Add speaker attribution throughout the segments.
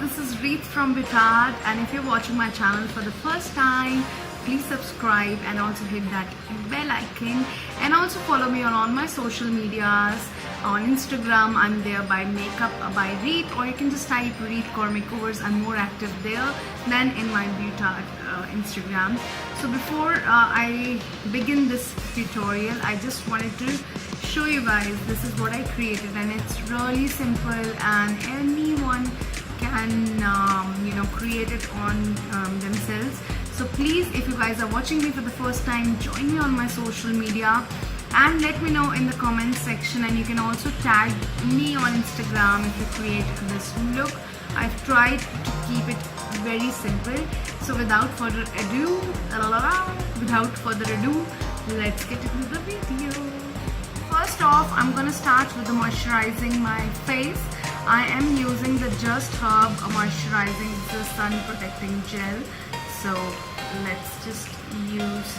Speaker 1: this is Reet from Beautard, and if you're watching my channel for the first time, please subscribe and also hit that bell icon, and also follow me on all my social medias. On Instagram, I'm there by Makeup by Reet, or you can just type Reet Core Makeovers. I'm more active there than in my Beautard Instagram. So before I begin this tutorial, I just wanted to show you guys this is what I created, and it's really simple and anyone can create it on themselves. So please, if you guys are watching me for the first time, join me on my social media and let me know in the comments section, and you can also tag me on Instagram if you create this look. I've tried to keep it very simple. So without further ado, let's get into the video. First off, I'm gonna start with the moisturizing my face. I am using the Just Herb moisturizing the sun protecting gel. So let's just use,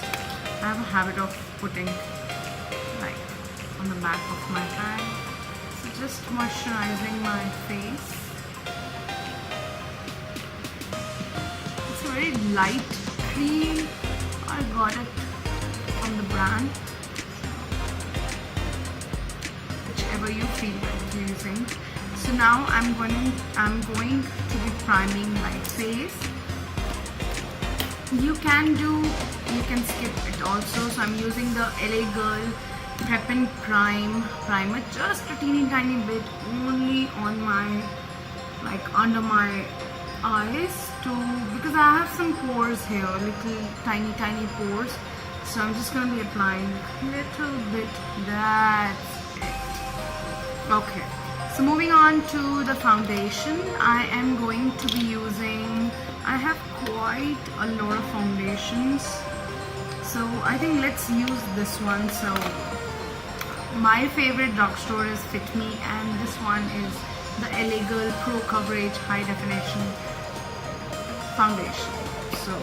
Speaker 1: I have a habit of putting like on the back of my hand. So just moisturizing my face. It's a very light cream. I got it from the brand. Whichever you feel like using. So now I'm going to be priming my face. You can skip it also. So I'm using the LA Girl Prep and Prime primer, just a teeny tiny bit only on my, like under my eyes because I have some pores here, little tiny pores. So I'm just gonna be applying a little bit. That's it. Okay. So moving on to the foundation, I am going to be using, I have quite a lot of foundations, so I think let's use this one. So my favorite drugstore is Fit Me, and this one is the LA Girl Pro Coverage High Definition Foundation. So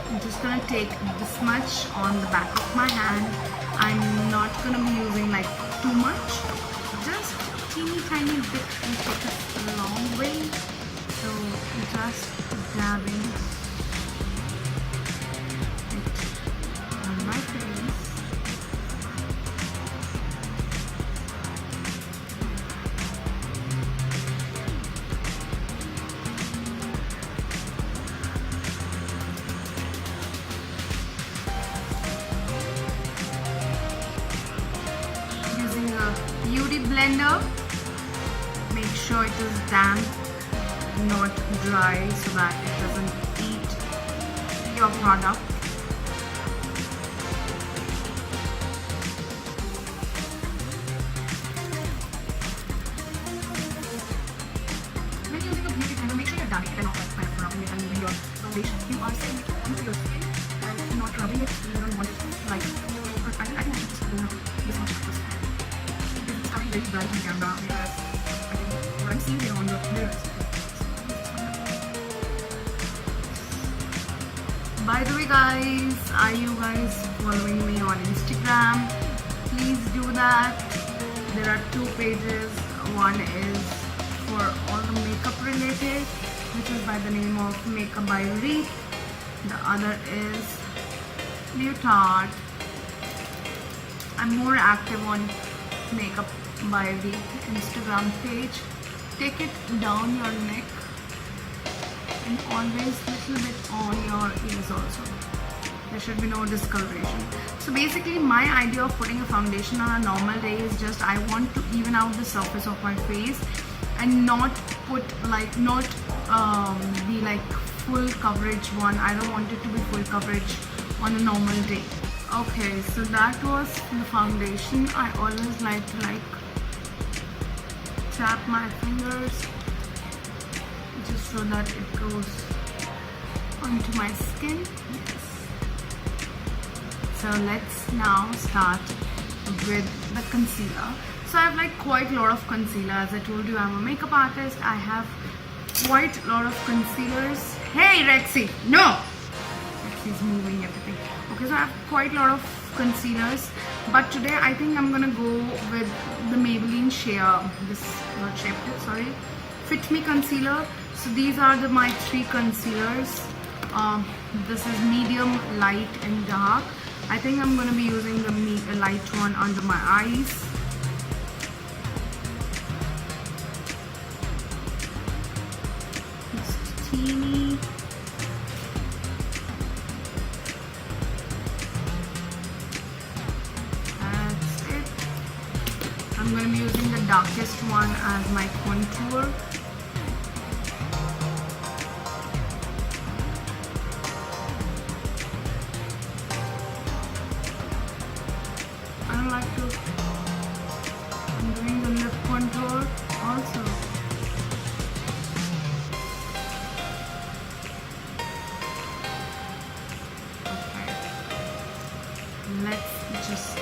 Speaker 1: I'm just gonna take this much on the back of my hand. I'm not gonna be using like too much. Just a teeny tiny bit will take us a long way. So just dabbing it on my face. Using a beauty blender, make sure it is damp, not dry, so that it doesn't eat your product. When using a beauty blender, make sure you're dabbing it and not like kind of rubbing it and moving your foundation. You are saying it onto your skin and not rubbing it. You don't want it like, I think I should just do this much first. It's coming very bright on camera because I think what I'm seeing here on the mirrors. By the way guys, are you guys following me on Instagram? Please do that. There are two pages. One is for all the makeup related, which is by the name of Makeup by Reet. The other is Beautard. I'm more active on Makeup by Reet Instagram page. Take it down your neck and always little bit on your ears also. There should be no discoloration. So basically my idea of putting a foundation on a normal day is just I want to even out the surface of my face and not put like be like full coverage one. I don't want it to be full coverage on a normal day. Okay, so that was the foundation. I always like to tap my fingers just so that it goes onto my skin. Yes. So let's now start with the concealer. So I have like quite a lot of concealer. As I told you, I'm a makeup artist. I have quite a lot of concealers. Hey Rexy, no! Rexy's moving everything. Okay, so I have quite a lot of concealers, but today I think I'm gonna go with the Maybelline Shea, this not Shape Tape, sorry, Fit Me concealer. So these are my 3 concealers. This is medium, light and dark. I think I'm going to be using the light one under my eyes. Just teeny. That's it. I'm going to be using the darkest one as my contour. I'm doing the lip contour also. Okay. Let's just...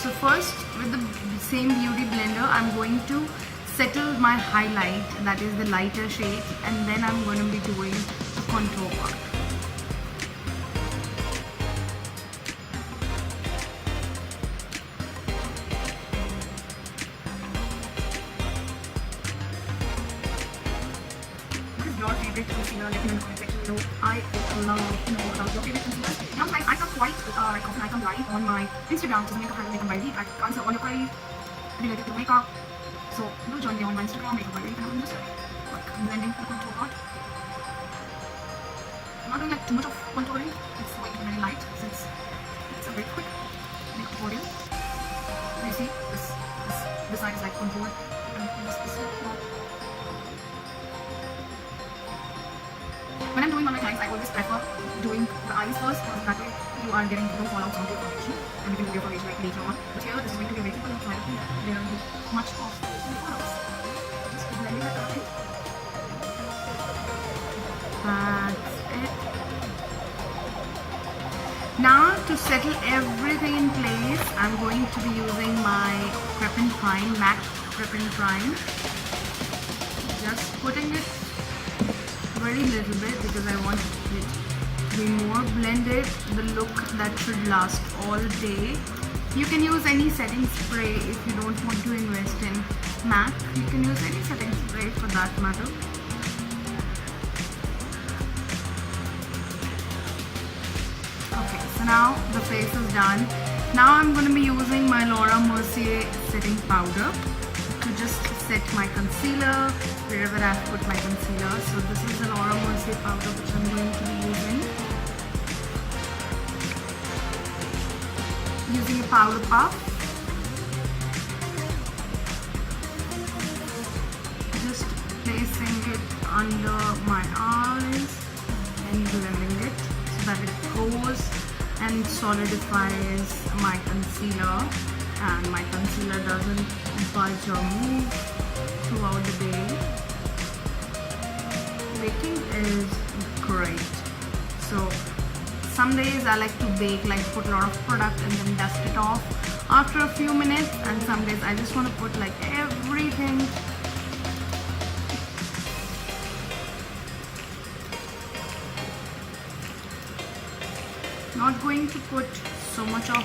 Speaker 1: So first, with the same beauty blender, I'm going to settle my highlight, that is the lighter shade, and then I'm going to be doing the contour part. Your favorite concealer? Let me know in the comment section. I love about your favorite concealer. Now guys, I come quite often I come live on my Instagram, which is makeup and YAYY. I answer all your queries related to makeup. So do join me on my Instagram, makeup YAYY, and I'm just blending the contour part. I'm not doing like too much of contouring. It's going to be very light since it's a very quick makeup tutorial. You see, this side is like contour, and this is not. When I'm doing on my clients, I always prefer doing the eyes first, because that way you are getting no fallouts onto your foundation, and you can do your foundation like later on. But here, this is going to be a very simple try to there will be much of fallouts. Just blending that out. That's it. Now to settle everything in place, I'm going to be using my Prep and Prime, MAC Prep and Prime. Just putting it very little bit because I want it to be more blended, the look that should last all day. You can use any setting spray if you don't want to invest in MAC. You can use any setting spray for that matter. Okay, so now the face is done. Now I'm going to be using my Laura Mercier setting powder to just set my concealer wherever I've put my concealer. So this is the Laura Mercier powder which I'm going to be using. Using a powder puff. Just placing it under my eyes and blending it so that it goes and solidifies my concealer, and my concealer doesn't budge or move throughout the day. Baking is great. So some days I like to bake, like put a lot of product and then dust it off after a few minutes, and some days I just want to put like everything. Not going to put so much of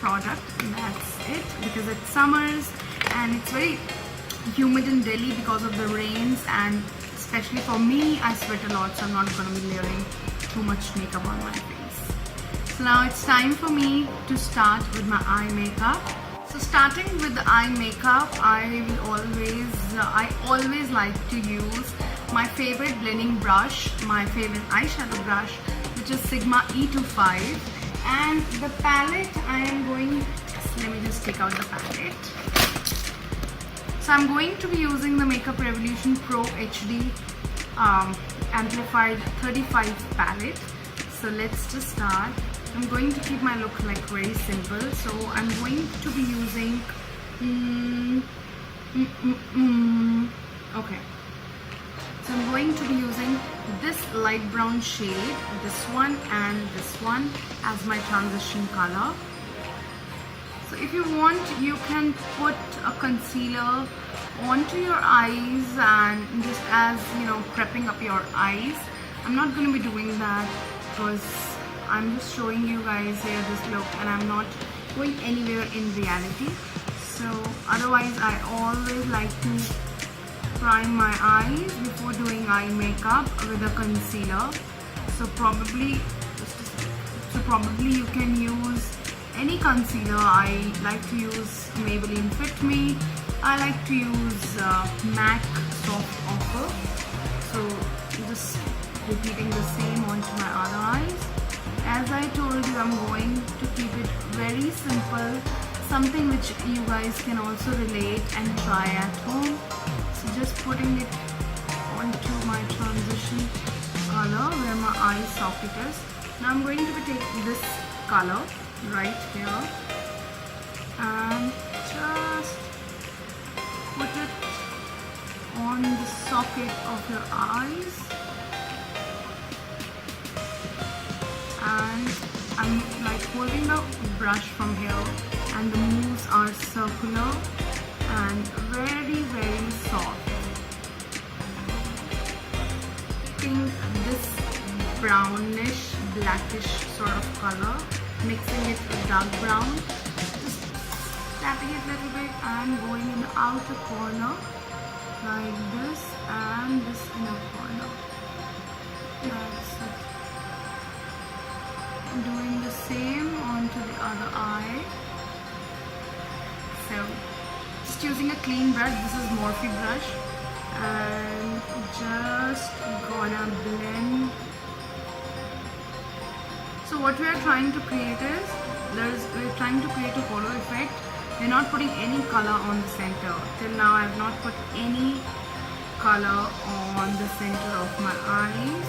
Speaker 1: product, that's it, because it's summers and it's very humid in Delhi because of the rains, and especially for me, I sweat a lot, so I'm not going to be layering too much makeup on my face. So now it's time for me to start with my eye makeup. So starting with the eye makeup, I always like to use my favorite blending brush, my favorite eyeshadow brush, which is Sigma E25, and the palette I am going, let me just take out the palette. So I'm going to be using the Makeup Revolution Pro HD Amplified 35 palette. So let's just start. I'm going to keep my look like very simple. So I'm going to be using okay. So I'm going to be using this light brown shade, this one and this one as my transition color. So if you want, you can put a concealer onto your eyes and just as, you know, prepping up your eyes. I'm not going to be doing that because I'm just showing you guys here this look and I'm not going anywhere in reality. So otherwise I always like to prime my eyes before doing eye makeup with a concealer. So probably you can use any concealer. I like to use Maybelline Fit Me. I like to use MAC Soft Offer. So just repeating the same onto my other eyes. As I told you, I'm going to keep it very simple, something which you guys can also relate and try at home. So just putting it onto my transition color where my eye socket is. Now I'm going to be taking this color right here and just put it on the socket of your eyes. And I'm like holding the brush from here, and the moves are circular and very soft. Taking this brownish blackish sort of color, mixing it with dark brown, just tapping it a little bit and going in the outer corner like this and this inner corner. That's it. Doing the same onto the other eye. So just using a clean brush, this is Morphe brush, and just gonna blend. So what we are trying to create is, we're trying to create a hollow effect. We're not putting any color on the center. Till now I have not put any color on the center of my eyes.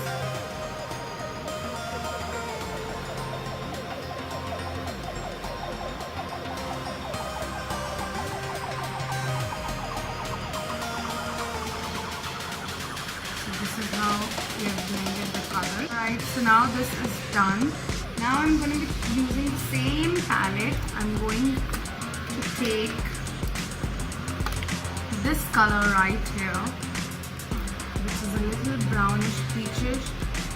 Speaker 1: This is how we have blended the color. Right, so now this is done. Now I'm going to be using the same palette. I'm going to take this color right here, which is a little brownish peachish,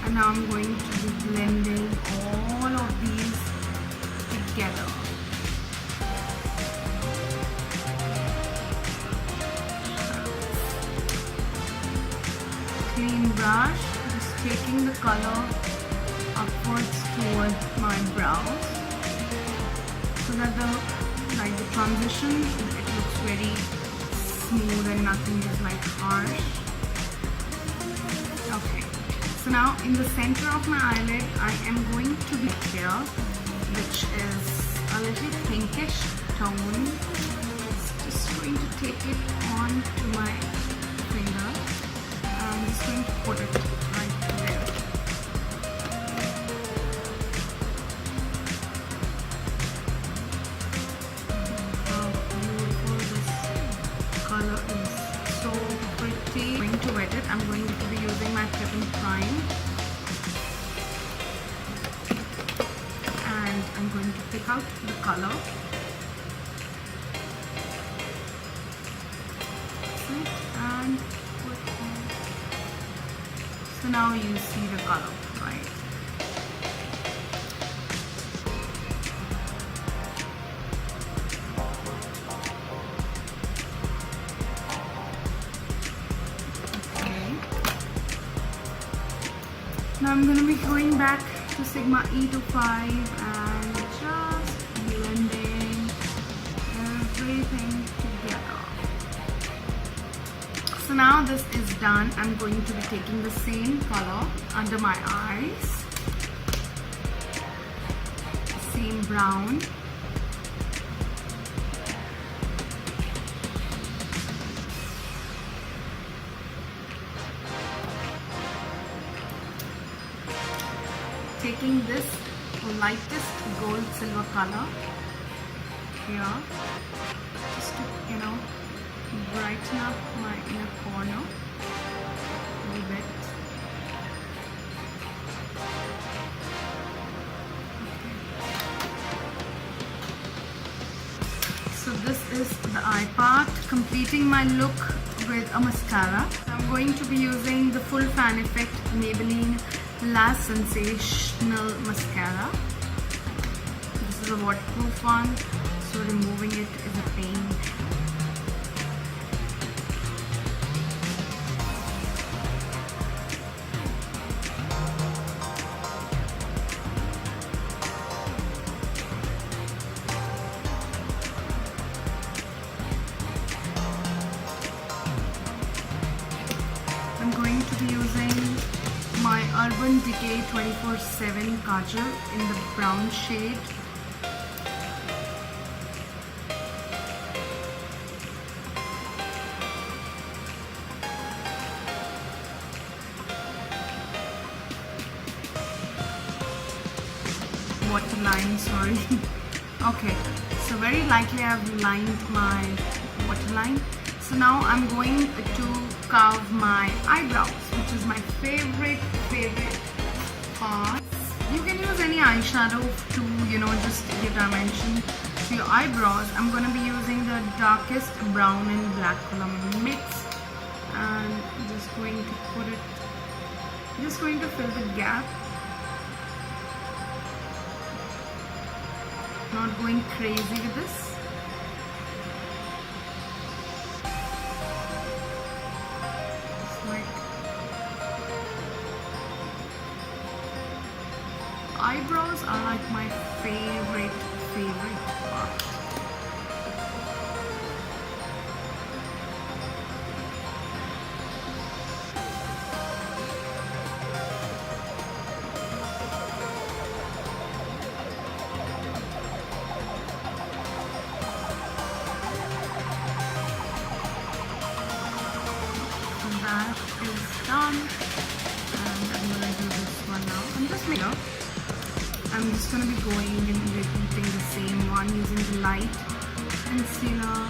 Speaker 1: and now I'm going to be blending all of these together. Clean brush, just taking the color upwards towards my brows so that the transition, it looks very smooth and nothing is like harsh. Okay, so now in the center of my eyelid I am going to be here, which is a little pinkish tone. Just going to take it onto my finger. I'm just going to put it right there. How beautiful this color is. So pretty. I'm going to wet it. I'm going to be using my Prep and Prime. And I'm going to pick out the color. And so now you see the color, right? Okay. Now I'm going to be going back to Sigma E25 and just blending everything together. So now this is done. I'm going to be taking the same color under my eyes, same brown, taking this lightest gold silver color here, just to brighten up my inner corner a little bit. Okay. So this is the eye part, completing my look with a mascara. I'm going to be using the Full Fan Effect Maybelline Lash Sensational Mascara. This is a waterproof one, so removing it is a pain. Urban Decay 24/7 Kajal in the brown shade. Waterline, sorry. Okay, so very likely I've lined my waterline. So now I'm going to carve my eyebrows, which is my favorite part. You can use any eyeshadow to, just give dimension to your eyebrows. I'm going to be using the darkest brown and black color mix, and just going to put it, just going to fill the gap. Not going crazy with this. It's like eyebrows are like my favorite part. That is done, and I'm gonna do this one now. I'm just gonna be going and repeating the same one using the light concealer.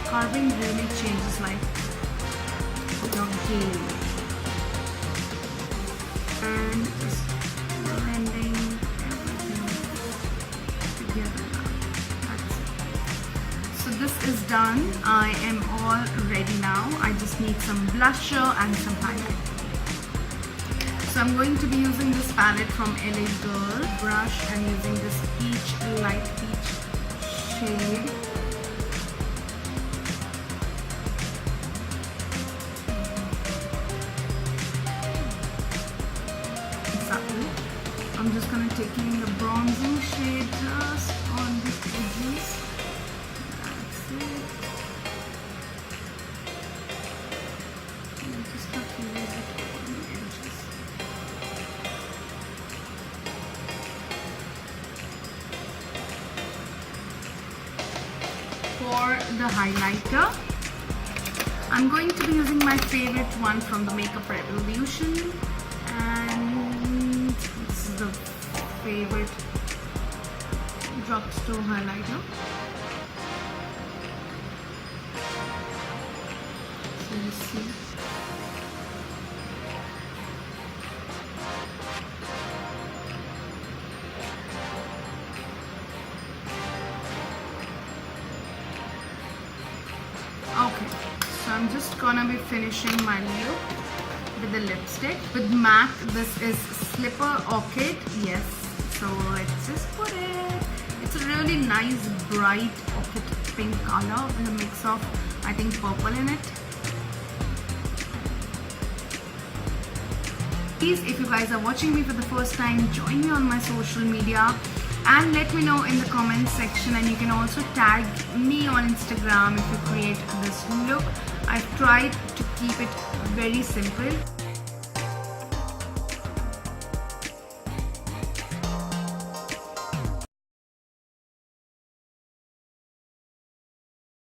Speaker 1: Carving really changes like your game, and just blending everything together. That's it. So this is done. I am all ready now. I just need some blusher and some highlight. So I'm going to be using this palette from LA Girl brush and using this light peach shade. I'm just going to take in the bronzing shade just on the edges. That's it. And just have to use it on the edges. For the highlighter, I'm going to be using my favorite one from the Makeup Revolution, and this is the favorite drugstore highlighter. So you see. Okay, so I'm just gonna be finishing my look with the lipstick. With MAC, this is Slipper Orchid. Yes, so let's just put it. It's a really nice bright orchid pink color with a mix of, I think, purple in it. Please, if you guys are watching me for the first time, join me on my social media and let me know in the comments section, and you can also tag me on Instagram if you create this look. I've tried to keep it very simple.